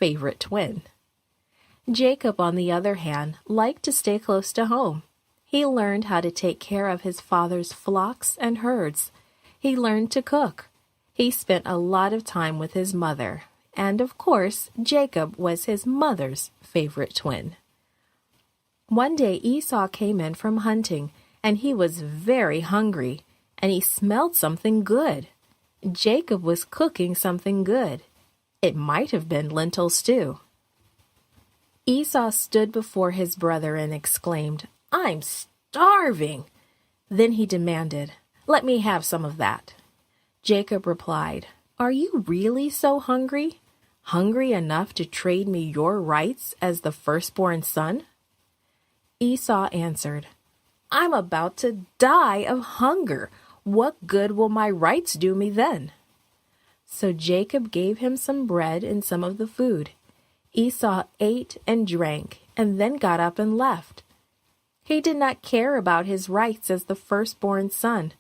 favorite twin. Jacob, on the other hand, liked to stay close to home. He learned how to take care of his father's flocks and herds. He learned to cook. He spent a lot of time with his mother, and of course, Jacob was his mother's favorite twin. One day Esau came in from hunting, and he was very hungry, and he smelled something good. Jacob was cooking something good. It might have been lentil stew. Esau stood before his brother and exclaimed, "I'm starving!" Then he demanded, "Let me have some of that." Jacob replied, "Are you really so hungry? Hungry enough to trade me your rights as the firstborn son?" Esau answered, "I'm about to die of hunger. What good will my rights do me then?" So Jacob gave him some bread and some of the food. Esau ate and drank, and then got up and left. He did not care about his rights as the firstborn son.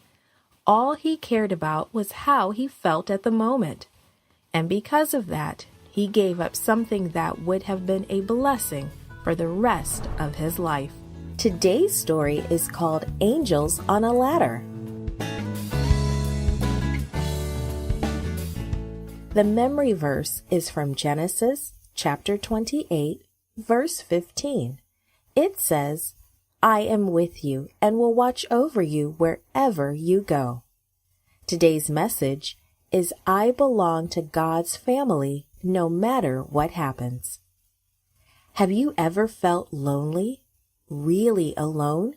All he cared about was how he felt at the moment. And because of that, he gave up something that would have been a blessing for the rest of his life. Today's story is called Angels on a Ladder. The memory verse is from Genesis chapter 28, verse 15. It says, "I am with you and will watch over you wherever you go." Today's message is, I belong to God's family no matter what happens. Have you ever felt lonely, really alone?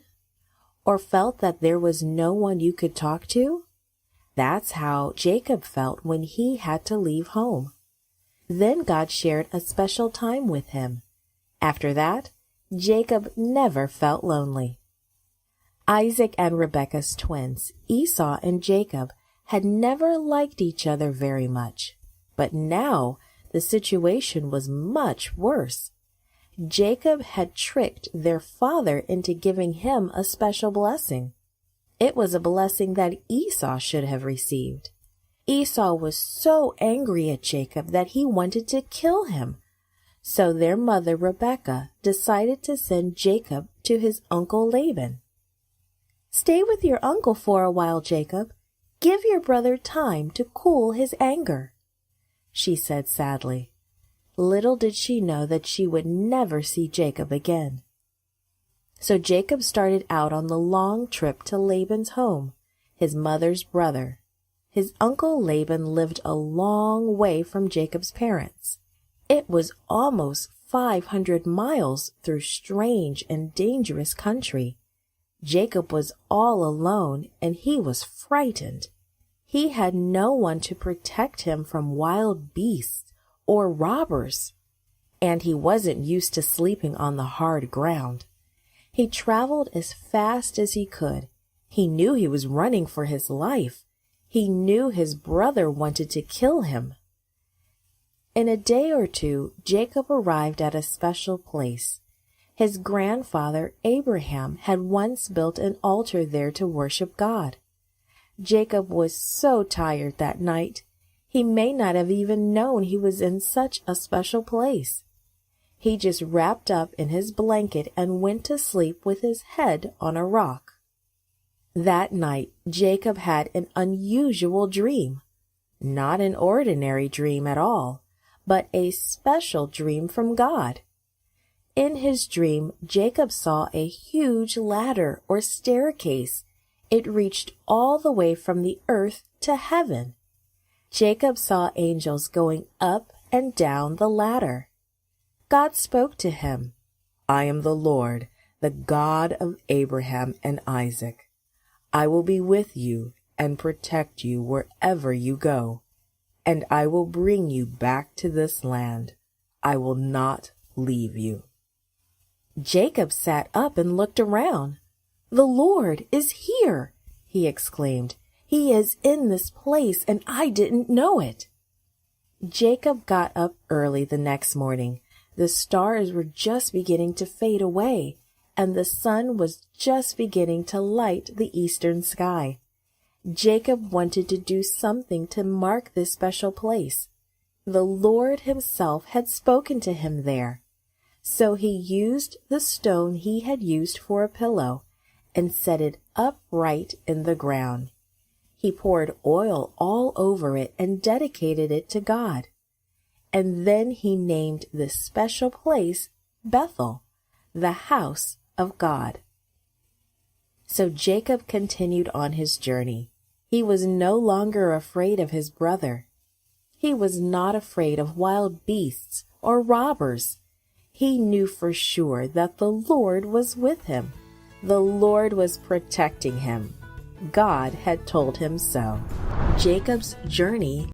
Or felt that there was no one you could talk to? That's how Jacob felt when he had to leave home. Then God shared a special time with him. After that, Jacob never felt lonely. Isaac and Rebekah's twins, Esau and Jacob, had never liked each other very much. But now the situation was much worse. Jacob had tricked their father into giving him a special blessing. It was a blessing that Esau should have received. Esau was so angry at Jacob that he wanted to kill him. So their mother, Rebekah, decided to send Jacob to his uncle Laban. "Stay with your uncle for a while, Jacob. Give your brother time to cool his anger," she said sadly. Little did she know that she would never see Jacob again. So Jacob started out on the long trip to Laban's home, his mother's brother. His uncle Laban lived a long way from Jacob's parents. It was almost 500 miles through strange and dangerous country. Jacob was all alone, and he was frightened. He had no one to protect him from wild beasts or robbers, and he wasn't used to sleeping on the hard ground. He traveled as fast as he could. He knew he was running for his life. He knew his brother wanted to kill him. In a day or two, Jacob arrived at a special place. His grandfather, Abraham, had once built an altar there to worship God. Jacob was so tired that night, he may not have even known he was in such a special place. He just wrapped up in his blanket and went to sleep with his head on a rock. That night, Jacob had an unusual dream. Not an ordinary dream at all, but a special dream from God. In his dream, Jacob saw a huge ladder or staircase. It reached all the way from the earth to heaven. Jacob saw angels going up and down the ladder. God spoke to him, "I am the Lord, the God of Abraham and Isaac. I will be with you and protect you wherever you go, and I will bring you back to this land. I will not leave you." Jacob sat up and looked around. "The Lord is here," he exclaimed. "He is in this place, and I didn't know it." Jacob got up early the next morning. The stars were just beginning to fade away, and the sun was just beginning to light the eastern sky. Jacob wanted to do something to mark this special place. The Lord himself had spoken to him there. So he used the stone he had used for a pillow and set it upright in the ground. He poured oil all over it and dedicated it to God. And then he named this special place Bethel, the house of God. So Jacob continued on his journey. He was no longer afraid of his brother. He was not afraid of wild beasts or robbers. He knew for sure that the Lord was with him. The Lord was protecting him. God had told him so. Jacob's journey